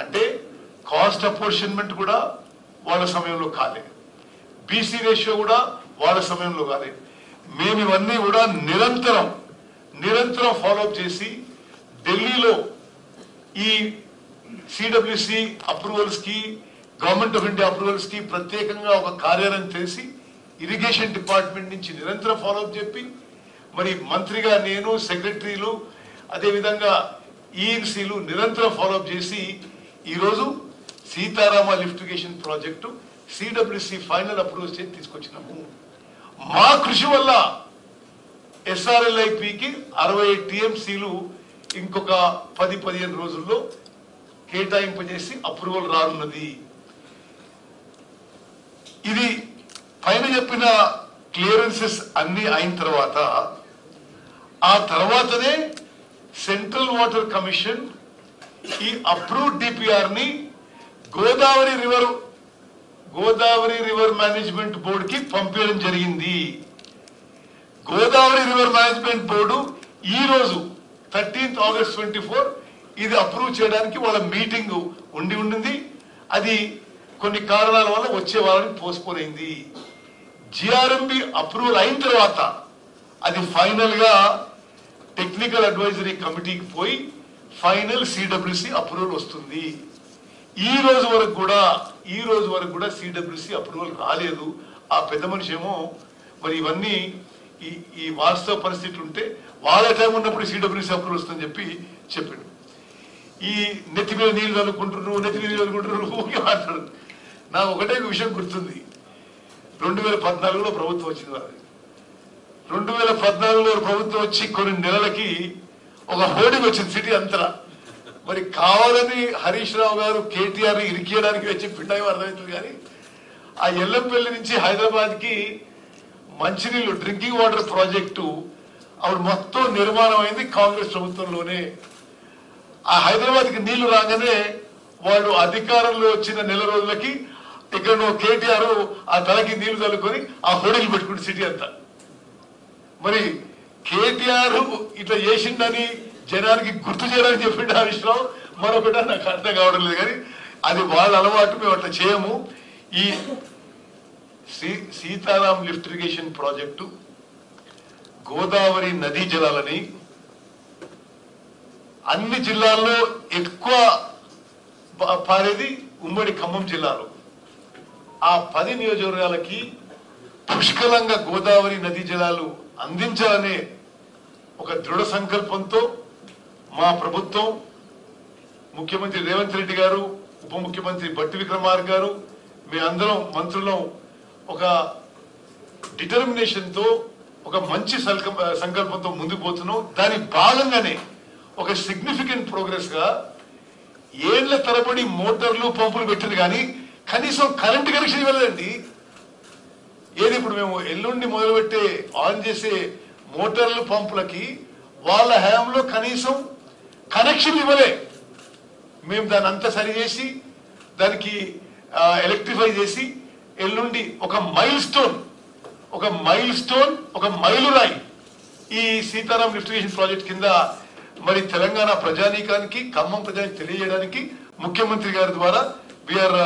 అంటే కాస్ట్ అపోర్షన్మెంట్ కూడా వాళ్ళ సమయంలో కాలే, బీసీ రేషియో కూడా వాళ్ళ సమయంలో కాలే. మేము ఇవన్నీ కూడా నిరంతరం ఫాలోఅప్ చేసి ఢిల్లీలో ఈ సిడబ్ల్యూసి అప్రూవల్స్ కి, గవర్నమెంట్ ఆఫ్ ఇండియా అప్రూవల్స్ కి ప్రత్యేకంగా ఒక కార్యాలయం చేసి ఇరిగేషన్ డిపార్ట్మెంట్ నుంచి నిరంతరం ఫాలోఅప్ చెప్పి, మరి మంత్రిగా నేను, సెక్రటరీలు, అదేవిధంగా ఈఎన్సీలు నిరంతరం ఫాలోఅప్ చేసి ఈరోజు Sitarama lift irrigation project CWC final approval చేసి తీసుకొచ్చినాము. మా కృషి వల్ల ఎస్ఆర్ఎల్ఐపికి 60 టీఎంసీలు ఇంకొక 10-15 రోజుల్లో కేటాయింపజేసి అప్రూవల్ రానున్నది. ఇది పైన చెప్పిన క్లియరెన్సెస్ అన్ని అయిన తర్వాత ఆ తర్వాతనే సెంట్రల్ వాటర్ కమిషన్ ఈ అప్రూవ్డ్ డిపిఆర్ ని గోదావరి రివర్ మేనేజ్మెంట్ బోర్డు కి పంపించడం జరిగింది. గోదావరి రివర్ మేనేజ్మెంట్ బోర్డు ఈ రోజు 13th August 2024 ఇది అప్రూవ్ చేయడానికి వాళ్ళ మీటింగ్ ఉండింది. అది కొన్ని కారణాల వల్ల వచ్చే వాళ్ళని పోస్ట్పోన్ అయింది. జిఆర్ఎంబి అప్రూవల్ అయిన తర్వాత అది ఫైనల్ గా టెక్నికల్ అడ్వైజరీ కమిటీకి పోయి ఫైనల్ సిడబ్ల్యూసి అప్రూవల్ వస్తుంది. ఈ రోజు వరకు కూడా సిడబ్ల్యూసి అప్రూవల్ రాలేదు. ఆ పెద్ద మనిషి ఏమో మరి ఇవన్నీ ఈ వాస్తవ పరిస్థితులు ఉంటే వాళ్ళ టైం ఉన్నప్పుడు సిడబ్ల్యూసి అప్రూవల్ వస్తుందని చెప్పాడు. ఈ నెత్తి మీద నీళ్లు చల్లుకుంటున్నారు ఊరికే మాట్లాడు. నాకు ఒకటే విషయం గుర్తుంది, 2014లో ప్రభుత్వం వచ్చింది. వారి 2014లో ప్రభుత్వం వచ్చి కొన్ని నెలలకి ఒక హోర్డింగ్ వచ్చింది సిటీ అంతా. మరి కావాలని హరీష్ రావు గారు కేటీఆర్ ఇరికియడానికి వచ్చి పిండాయి అర్థమవుతుంది. కానీ ఆ ఎల్లంపల్లి నుంచి హైదరాబాద్ కి మంచినీళ్ళు డ్రింకింగ్ వాటర్ ప్రాజెక్టు అప్పుడు మొత్తం నిర్మాణం అయింది కాంగ్రెస్ ప్రభుత్వంలోనే. ఆ హైదరాబాద్ కి నీళ్లు రాగానే వాడు అధికారంలో వచ్చిన నెల రోజులకి ఇక్కడ కేటీఆర్ ఆ తలకి నీళ్లు చల్లుకొని ఆ హోర్డింగ్లు పెట్టుకుంటే సిటీ అంతా. మరి కేటీఆర్ ఇట్లా చేసిండని జనానికి గుర్తు చేయడానికి చెప్పిండు హరీష్ రావు, మరొకట నాకు అర్థం కావడం లేదు. కానీ అది వాళ్ళ అలవాటు, మేము అట్లా చేయము. ఈ Sitaram lift irrigation project Godavari నదీ జలాలని అన్ని జిల్లాల్లో ఎక్కువ పారేది ఉమ్మడి ఖమ్మం జిల్లాలో. ఆ 10 నియోజకవర్గాలకి పుష్కలంగా గోదావరి నదీ జలాలు అందించాలనే ఒక దృఢ సంకల్పంతో మా ప్రభుత్వం, ముఖ్యమంత్రి రేవంత్ రెడ్డి గారు, ఉప ముఖ్యమంత్రి బట్టి విక్రమార్క గారు, మేమందరం మంత్రులం ఒక డిటర్మినేషన్ తో ఒక మంచి సంకల్పంతో ముందుకు పోతున్నాం. దాని భాగంగానే ఒక సిగ్నిఫికెంట్ ప్రోగ్రెస్ గా ఏళ్ల తరబడి మోటార్లు పంపులు పెట్టింది, కానీ కనీసం కరెంటు కనెక్షన్ ఇవ్వలేదండి. ఏది ఇప్పుడు మేము ఎల్లుండి మొదలుపెట్టే ఆన్ చేసే మోటార్లు పంపులకి వాళ్ళ హయాంలో కనీసం కనెక్షన్ ఇవ్వలే. మేము దాన్ని అంతా సరి చేసి దానికి ఎలక్ట్రిఫై చేసి ఎల్లుండి ఒక మైలురాయి ఈ సీతారాం లిఫ్ట్ ఇరిగేషన్ ప్రాజెక్ట్ కింద మరి తెలంగాణ ప్రజానీకానికి, ఖమ్మం ప్రజానికి తెలియజేయడానికి ముఖ్యమంత్రి గారి ద్వారా వీఆర్